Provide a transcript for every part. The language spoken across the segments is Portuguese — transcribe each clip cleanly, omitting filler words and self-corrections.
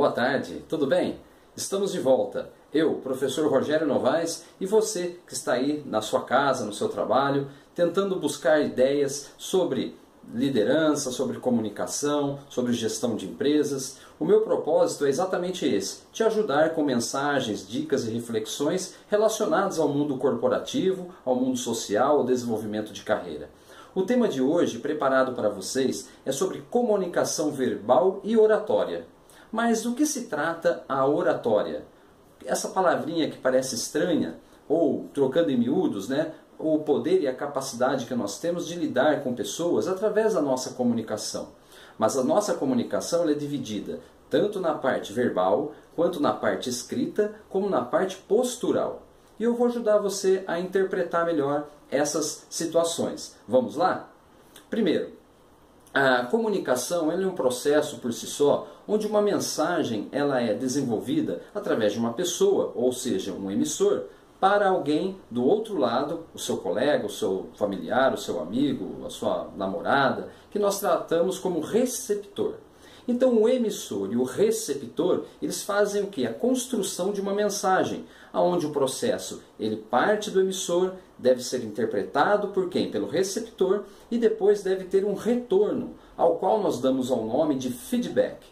Boa tarde, tudo bem? Estamos de volta. Eu, professor Rogério Novaes, e você que está aí na sua casa, no seu trabalho, tentando buscar ideias sobre liderança, sobre comunicação, sobre gestão de empresas. O meu propósito é exatamente esse, te ajudar com mensagens, dicas e reflexões relacionadas ao mundo corporativo, ao mundo social, ao desenvolvimento de carreira. O tema de hoje, preparado para vocês, é sobre comunicação verbal e oratória. Mas do que se trata a oratória? Essa palavrinha que parece estranha, ou trocando em miúdos, o poder e a capacidade que nós temos de lidar com pessoas através da nossa comunicação. Mas a nossa comunicação é dividida tanto na parte verbal, quanto na parte escrita, como na parte postural. E eu vou ajudar você a interpretar melhor essas situações. Vamos lá? Primeiro, a comunicação é um processo por si só, onde uma mensagem ela é desenvolvida através de uma pessoa, ou seja, um emissor, para alguém do outro lado, o seu colega, o seu familiar, o seu amigo, a sua namorada, que nós tratamos como receptor. Então o emissor e o receptor, eles fazem o quê? A construção de uma mensagem, onde o processo ele parte do emissor, deve ser interpretado por quem? Pelo receptor, e depois deve ter um retorno, ao qual nós damos ao nome de feedback.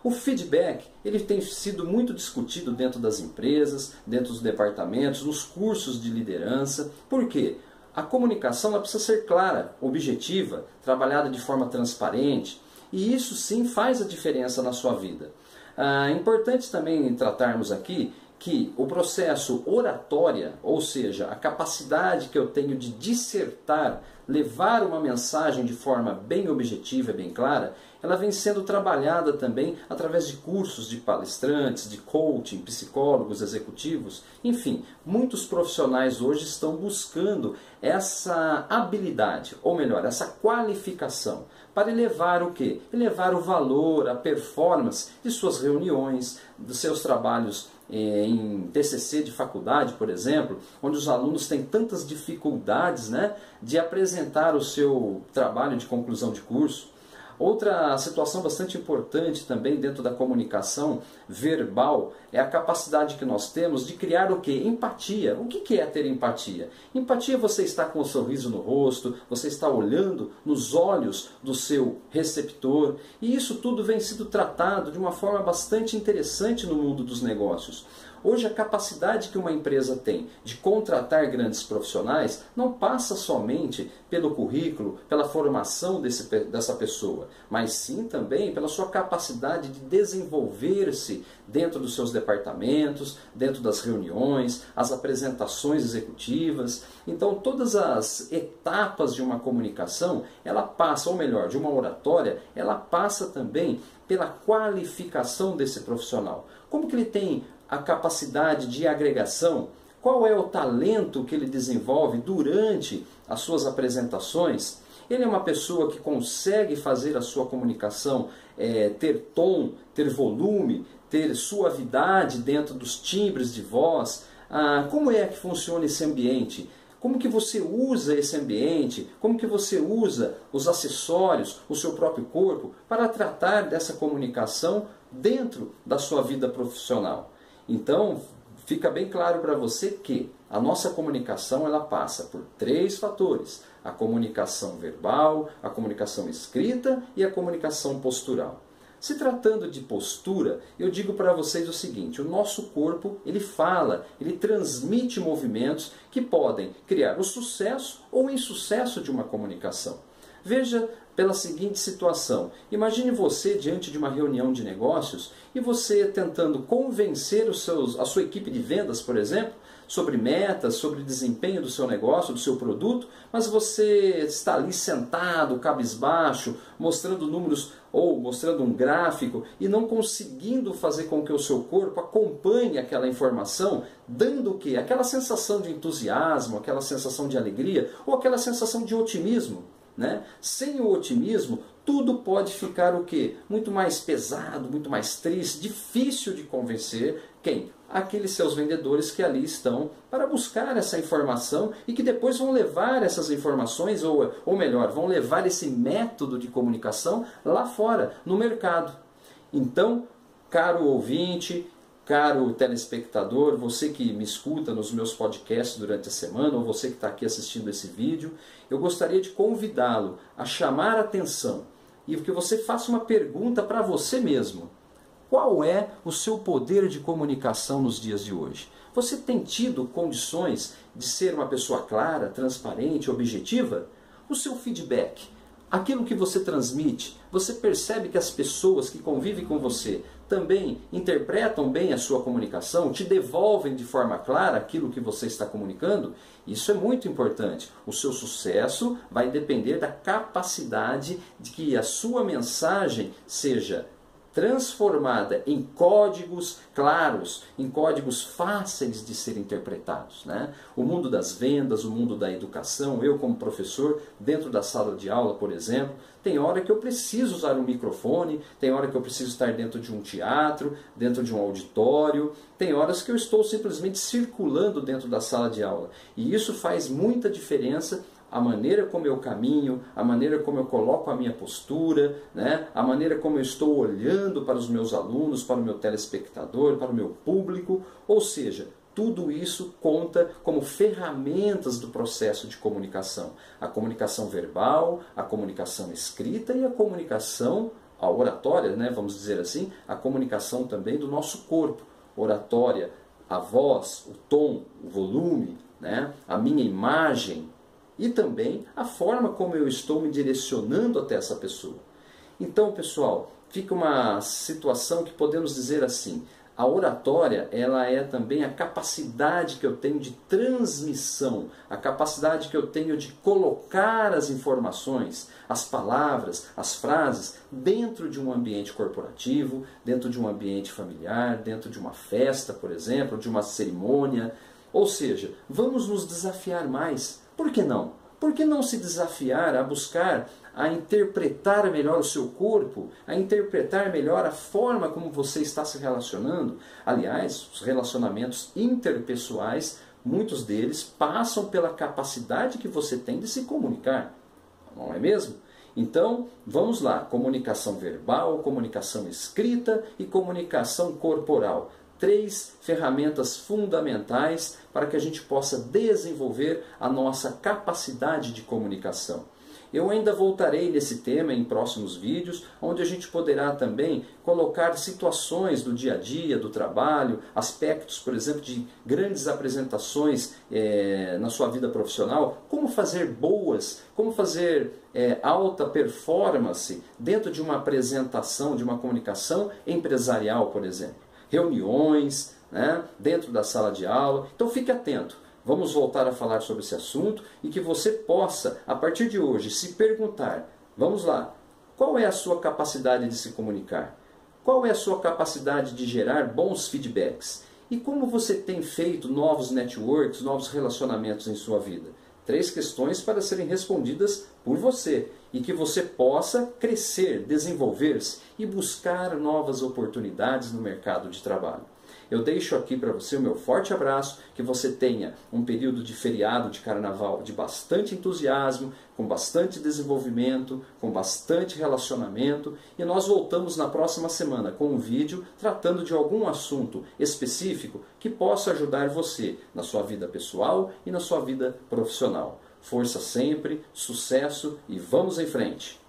O feedback ele tem sido muito discutido dentro das empresas, dentro dos departamentos, nos cursos de liderança. Por quê? A comunicação ela precisa ser clara, objetiva, trabalhada de forma transparente, e isso sim faz a diferença na sua vida. É importante também tratarmos aqui que o processo oratória, ou seja, a capacidade que eu tenho de dissertar, levar uma mensagem de forma bem objetiva e bem clara, ela vem sendo trabalhada também através de cursos de palestrantes, de coaching, psicólogos, executivos, enfim, muitos profissionais hoje estão buscando essa habilidade, ou melhor, essa qualificação, para elevar o quê? Elevar o valor, a performance de suas reuniões, dos seus trabalhos em TCC de faculdade, por exemplo, onde os alunos têm tantas dificuldades de apresentar o seu trabalho de conclusão de curso. Outra situação bastante importante também dentro da comunicação verbal é a capacidade que nós temos de criar o quê? Empatia. O que é ter empatia? Empatia é você estar com um sorriso no rosto, você está olhando nos olhos do seu receptor, e isso tudo vem sendo tratado de uma forma bastante interessante no mundo dos negócios. Hoje a capacidade que uma empresa tem de contratar grandes profissionais não passa somente pelo currículo, pela formação dessa pessoa, mas sim também pela sua capacidade de desenvolver-se dentro dos seus departamentos, dentro das reuniões, as apresentações executivas. Então todas as etapas de uma comunicação, ela passa, ou melhor, de uma oratória, ela passa também pela qualificação desse profissional. Como que ele tem a capacidade de agregação? Qual é o talento que ele desenvolve durante as suas apresentações? Ele é uma pessoa que consegue fazer a sua comunicação ter tom, ter volume, ter suavidade dentro dos timbres de voz? Como é que funciona esse ambiente? Como que você usa esse ambiente? Como que você usa os acessórios, o seu próprio corpo, para tratar dessa comunicação dentro da sua vida profissional? Então, fica bem claro para você que a nossa comunicação ela passa por 3 fatores: a comunicação verbal, a comunicação escrita e a comunicação postural. Se tratando de postura, eu digo para vocês o seguinte: o nosso corpo ele fala, ele transmite movimentos que podem criar o sucesso ou o insucesso de uma comunicação. Veja pela seguinte situação: imagine você diante de uma reunião de negócios e você tentando convencer a sua equipe de vendas, por exemplo, sobre metas, sobre desempenho do seu negócio, do seu produto, mas você está ali sentado, cabisbaixo, mostrando números ou mostrando um gráfico e não conseguindo fazer com que o seu corpo acompanhe aquela informação, dando o quê? Aquela sensação de entusiasmo, aquela sensação de alegria ou aquela sensação de otimismo. Sem o otimismo, tudo pode ficar o quê? Muito mais pesado, muito mais triste, difícil de convencer quem? Aqueles seus vendedores que ali estão para buscar essa informação e que depois vão levar essas informações, ou melhor, vão levar esse método de comunicação lá fora, no mercado. Então, Caro ouvinte, caro telespectador, você que me escuta nos meus podcasts durante a semana, ou você que está aqui assistindo esse vídeo, eu gostaria de convidá-lo a chamar a atenção e que você faça uma pergunta para você mesmo. Qual é o seu poder de comunicação nos dias de hoje? Você tem tido condições de ser uma pessoa clara, transparente, objetiva? O seu feedback, aquilo que você transmite, você percebe que as pessoas que convivem com você também interpretam bem a sua comunicação, te devolvem de forma clara aquilo que você está comunicando? Isso é muito importante. O seu sucesso vai depender da capacidade de que a sua mensagem seja transformada em códigos claros, em códigos fáceis de serem interpretados, né? O mundo das vendas, o mundo da educação, eu como professor, dentro da sala de aula, por exemplo, tem hora que eu preciso usar um microfone, tem hora que eu preciso estar dentro de um teatro, dentro de um auditório, tem horas que eu estou simplesmente circulando dentro da sala de aula. E isso faz muita diferença. A maneira como eu caminho, a maneira como eu coloco a minha postura, né? A maneira como eu estou olhando para os meus alunos, para o meu telespectador, para o meu público, ou seja, tudo isso conta como ferramentas do processo de comunicação. A comunicação verbal, a comunicação escrita e a comunicação, a oratória, né? Vamos dizer assim, a comunicação também do nosso corpo. Oratória, a voz, o tom, o volume, né? A minha imagem, e também a forma como eu estou me direcionando até essa pessoa. Então, pessoal, fica uma situação que podemos dizer assim, a oratória, ela é também a capacidade que eu tenho de transmissão, a capacidade que eu tenho de colocar as informações, as palavras, as frases, dentro de um ambiente corporativo, dentro de um ambiente familiar, dentro de uma festa, por exemplo, de uma cerimônia. Ou seja, vamos nos desafiar mais. Por que não? Por que não se desafiar a buscar, a interpretar melhor o seu corpo, a interpretar melhor a forma como você está se relacionando? Aliás, os relacionamentos interpessoais, muitos deles passam pela capacidade que você tem de se comunicar. Não é mesmo? Então, vamos lá. Comunicação verbal, comunicação escrita e comunicação corporal. 3 ferramentas fundamentais para que a gente possa desenvolver a nossa capacidade de comunicação. Eu ainda voltarei nesse tema em próximos vídeos, onde a gente poderá também colocar situações do dia a dia, do trabalho, aspectos, por exemplo, de grandes apresentações na sua vida profissional, como fazer boas, como fazer alta performance dentro de uma apresentação, de uma comunicação empresarial, por exemplo. Reuniões, né, dentro da sala de aula. Então fique atento. Vamos voltar a falar sobre esse assunto e que você possa, a partir de hoje, se perguntar, vamos lá, qual é a sua capacidade de se comunicar? Qual é a sua capacidade de gerar bons feedbacks? E como você tem feito novos networks, novos relacionamentos em sua vida? 3 questões para serem respondidas por você e que você possa crescer, desenvolver-se e buscar novas oportunidades no mercado de trabalho. Eu deixo aqui para você o meu forte abraço, que você tenha um período de feriado de carnaval de bastante entusiasmo, com bastante desenvolvimento, com bastante relacionamento, e nós voltamos na próxima semana com um vídeo tratando de algum assunto específico que possa ajudar você na sua vida pessoal e na sua vida profissional. Força sempre, sucesso e vamos em frente!